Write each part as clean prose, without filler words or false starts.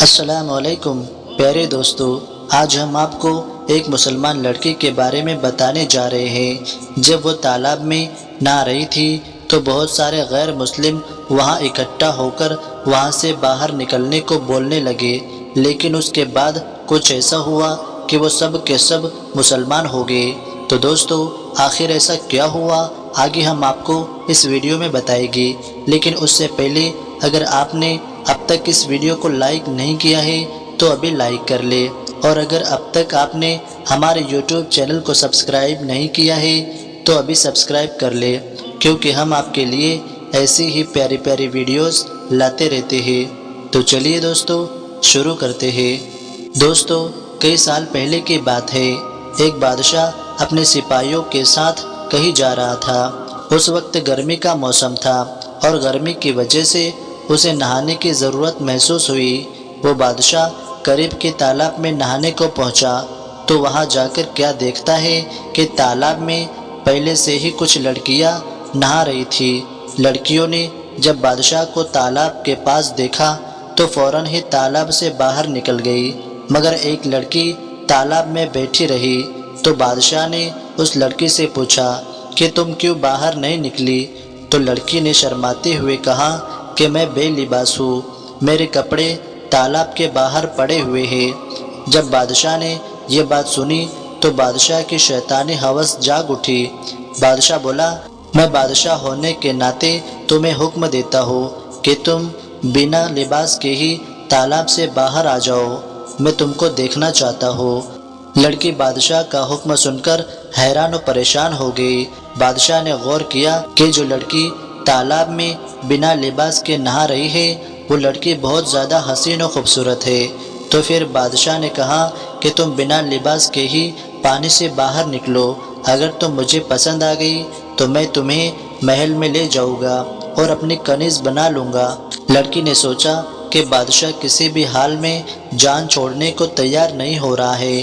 السلام علیکم پیارے دوستو، آج ہم آپ کو ایک مسلمان لڑکی کے بارے میں بتانے جا رہے ہیں۔ جب وہ تالاب میں نہا رہی تھی تو بہت سارے غیر مسلم وہاں اکٹھا ہو کر وہاں سے باہر نکلنے کو بولنے لگے، لیکن اس کے بعد کچھ ایسا ہوا کہ وہ سب کے سب مسلمان ہو گئے۔ تو دوستو، آخر ایسا کیا ہوا آگے ہم آپ کو اس ویڈیو میں بتائے گی، لیکن اس سے پہلے اگر آپ نے اب تک اس ویڈیو کو لائک نہیں کیا ہے تو ابھی لائک کر لے، اور اگر اب تک آپ نے ہمارے یوٹیوب چینل کو سبسکرائب نہیں کیا ہے تو ابھی سبسکرائب کر لے، کیونکہ ہم آپ کے لیے ایسی ہی پیاری پیاری ویڈیوز لاتے رہتے ہیں۔ تو چلیے دوستو، شروع کرتے ہیں۔ دوستو، کئی سال پہلے کی بات ہے، ایک بادشاہ اپنے سپاہیوں کے ساتھ کہیں جا رہا تھا۔ اس وقت گرمی کا موسم تھا اور گرمی کی وجہ سے اسے نہانے کی ضرورت محسوس ہوئی۔ وہ بادشاہ قریب کے تالاب میں نہانے کو پہنچا تو وہاں جا کر کیا دیکھتا ہے کہ تالاب میں پہلے سے ہی کچھ لڑکیاں نہا رہی تھی۔ لڑکیوں نے جب بادشاہ کو تالاب کے پاس دیکھا تو فوراً ہی تالاب سے باہر نکل گئی، مگر ایک لڑکی تالاب میں بیٹھی رہی۔ تو بادشاہ نے اس لڑکی سے پوچھا کہ تم کیوں باہر نہیں نکلی؟ تو لڑکی نے شرماتے ہوئے کہا کہ میں بے لباس ہوں، میرے کپڑے تالاب کے باہر پڑے ہوئے ہیں۔ جب بادشاہ نے یہ بات سنی تو بادشاہ کی شیطانی ہوس جاگ اٹھی۔ بادشاہ بولا، میں بادشاہ ہونے کے ناطے تمہیں حکم دیتا ہوں کہ تم بنا لباس کے ہی تالاب سے باہر آ جاؤ، میں تم کو دیکھنا چاہتا ہوں۔ لڑکی بادشاہ کا حکم سن کر حیران و پریشان ہو گئی۔ بادشاہ نے غور کیا کہ جو لڑکی تالاب میں بنا لباس کے نہا رہی ہے وہ لڑکی بہت زیادہ حسین و خوبصورت ہے۔ تو پھر بادشاہ نے کہا کہ تم بنا لباس کے ہی پانی سے باہر نکلو، اگر تم مجھے پسند آ گئی تو میں تمہیں محل میں لے جاؤں گا اور اپنی کنیز بنا لوں گا۔ لڑکی نے سوچا کہ بادشاہ کسی بھی حال میں جان چھوڑنے کو تیار نہیں ہو رہا ہے۔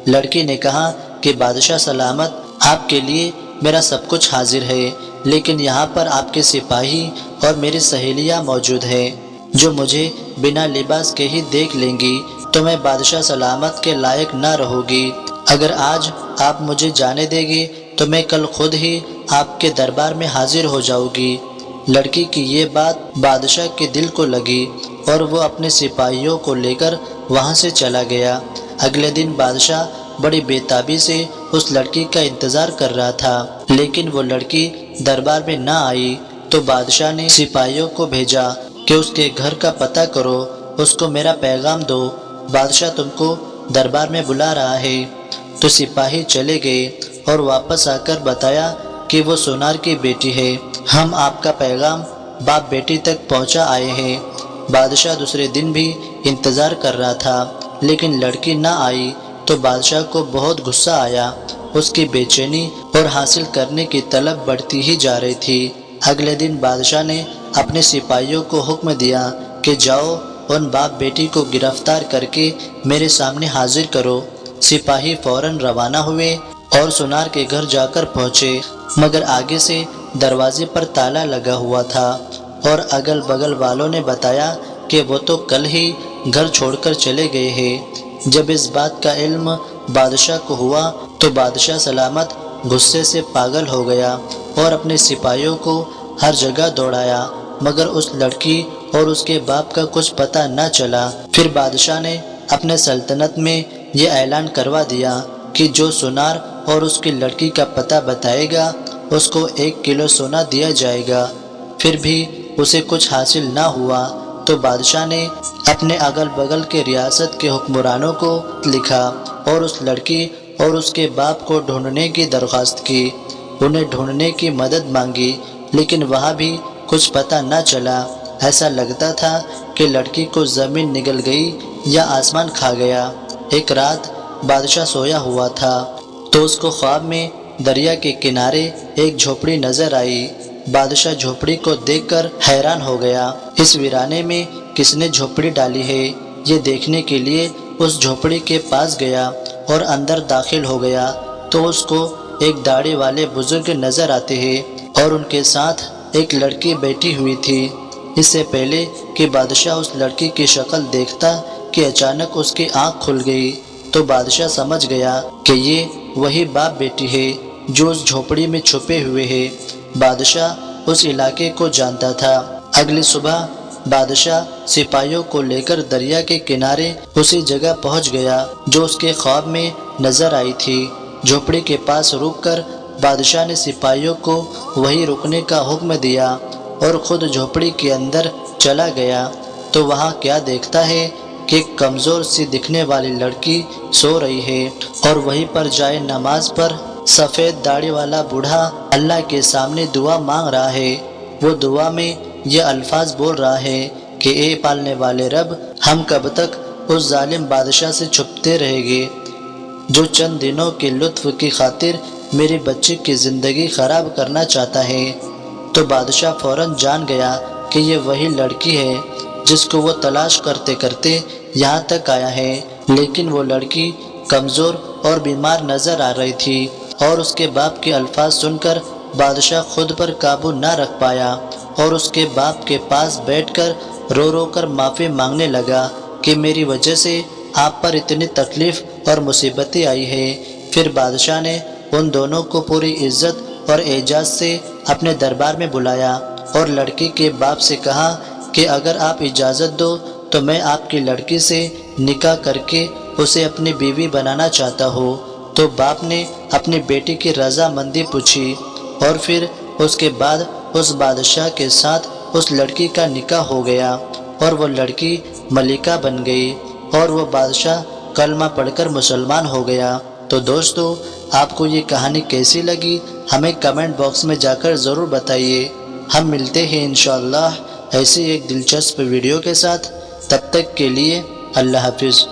لڑکی نے کہا کہ بادشاہ سلامت، آپ کے لیے میرا سب کچھ حاضر ہے، لیکن یہاں پر آپ کے سپاہی اور میری سہیلیاں موجود ہیں جو مجھے بنا لباس کے ہی دیکھ لیں گی تو میں بادشاہ سلامت کے لائق نہ رہوں گی۔ اگر آج آپ مجھے جانے دیں گے تو میں کل خود ہی آپ کے دربار میں حاضر ہو جاؤں گی۔ لڑکی کی یہ بات بادشاہ کے دل کو لگی اور وہ اپنے سپاہیوں کو لے کر وہاں سے چلا گیا۔ اگلے دن بادشاہ بڑی بے تابی سے اس لڑکی کا انتظار کر رہا تھا، لیکن وہ لڑکی دربار میں نہ آئی۔ تو بادشاہ نے سپاہیوں کو بھیجا کہ اس کے گھر کا پتہ کرو، اس کو میرا پیغام دو، بادشاہ تم کو دربار میں بلا رہا ہے۔ تو سپاہی چلے گئے اور واپس آ کر بتایا کہ وہ سونار کی بیٹی ہے، ہم آپ کا پیغام باپ بیٹی تک پہنچا آئے ہیں۔ بادشاہ دوسرے دن بھی انتظار کر رہا تھا، لیکن لڑکی نہ آئی تو بادشاہ کو بہت غصہ آیا۔ اس کی بے چینی اور حاصل کرنے کی طلب بڑھتی ہی جا رہی تھی۔ اگلے دن بادشاہ نے اپنے سپاہیوں کو حکم دیا کہ جاؤ ان باپ بیٹی کو گرفتار کر کے میرے سامنے حاضر کرو۔ سپاہی فوراً روانہ ہوئے اور سونار کے گھر جا کر پہنچے، مگر آگے سے دروازے پر تالا لگا ہوا تھا اور اگل بغل والوں نے بتایا کہ وہ تو کل ہی گھر چھوڑ کر چلے گئے ہیں۔ جب اس بات کا علم بادشاہ کو ہوا تو بادشاہ سلامت غصے سے پاگل ہو گیا اور اپنے سپاہیوں کو ہر جگہ دوڑایا، مگر اس لڑکی اور اس کے باپ کا کچھ پتہ نہ چلا۔ پھر بادشاہ نے اپنے سلطنت میں یہ اعلان کروا دیا کہ جو سونار اور اس کی لڑکی کا پتہ بتائے گا اس کو 1 کلو سونا دیا جائے گا۔ پھر بھی اسے کچھ حاصل نہ ہوا تو بادشاہ نے اپنے اگل بغل کے ریاست کے حکمرانوں کو لکھا اور اس لڑکی اور اس کے باپ کو ڈھونڈنے کی درخواست کی۔ انہیں ڈھونڈنے کی مدد مانگی، لیکن وہاں بھی کچھ پتہ نہ چلا۔ ایسا لگتا تھا کہ لڑکی کو زمین نگل گئی یا آسمان کھا گیا۔ ایک رات بادشاہ سویا ہوا تھا تو اس کو خواب میں دریا کے کنارے ایک جھوپڑی نظر آئی۔ بادشاہ جھوپڑی کو دیکھ کر حیران ہو گیا۔ اس ویرانے میں کس نے جھوپڑی ڈالی ہے، یہ دیکھنے کے لیے اس جھوپڑی کے پاس گیا اور اندر داخل ہو گیا تو اس کو ایک داڑھی والے بزرگ نظر آتے ہیں اور ان کے ساتھ ایک لڑکی بیٹھی ہوئی تھی۔ اس سے پہلے کہ بادشاہ اس لڑکی کی شکل دیکھتا کہ اچانک اس کی آنکھ کھل گئی تو بادشاہ سمجھ گیا کہ یہ وہی باپ بیٹی ہے جو اس جھونپڑی میں چھپے ہوئے ہے۔ بادشاہ اس علاقے کو جانتا تھا۔ اگلی صبح بادشاہ سپاہیوں کو لے کر دریا کے کنارے اسی جگہ پہنچ گیا جو اس کے خواب میں نظر آئی تھی۔ جھونپڑی کے پاس رک کر بادشاہ نے سپاہیوں کو وہیں رکنے کا حکم دیا اور خود جھونپڑی کے اندر چلا گیا تو وہاں کیا دیکھتا ہے کہ ایک کمزور سی دکھنے والی لڑکی سو رہی ہے اور وہیں پر جائے نماز پر سفید داڑھی والا بوڑھا اللہ کے سامنے دعا مانگ رہا ہے۔ وہ دعا میں یہ الفاظ بول رہا ہے کہ اے پالنے والے رب، ہم کب تک اس ظالم بادشاہ سے چھپتے رہیں گے جو چند دنوں کے لطف کی خاطر میری بچی کی زندگی خراب کرنا چاہتا ہے۔ تو بادشاہ فوراً جان گیا کہ یہ وہی لڑکی ہے جس کو وہ تلاش کرتے کرتے یہاں تک آیا ہے، لیکن وہ لڑکی کمزور اور بیمار نظر آ رہی تھی اور اس کے باپ کے الفاظ سن کر بادشاہ خود پر قابو نہ رکھ پایا اور اس کے باپ کے پاس بیٹھ کر رو رو کر معافی مانگنے لگا کہ میری وجہ سے آپ پر اتنی تکلیف اور مصیبتیں آئی ہے۔ پھر بادشاہ نے ان دونوں کو پوری عزت اور اعزاز سے اپنے دربار میں بلایا اور لڑکی کے باپ سے کہا کہ اگر آپ اجازت دو تو میں آپ کی لڑکی سے نکاح کر کے اسے اپنی بیوی بنانا چاہتا ہوں۔ تو باپ نے اپنی بیٹی کی رضامندی پوچھی اور پھر اس کے بعد اس بادشاہ کے ساتھ اس لڑکی کا نکاح ہو گیا اور وہ لڑکی ملکہ بن گئی اور وہ بادشاہ کلمہ پڑھ کر مسلمان ہو گیا۔ تو دوستو، آپ کو یہ کہانی کیسی لگی ہمیں کمنٹ باکس میں جا کر ضرور بتائیے۔ ہم ملتے ہیں انشاءاللہ ایسی ایک دلچسپ ویڈیو کے ساتھ، تب تک کے لیے اللہ حافظ۔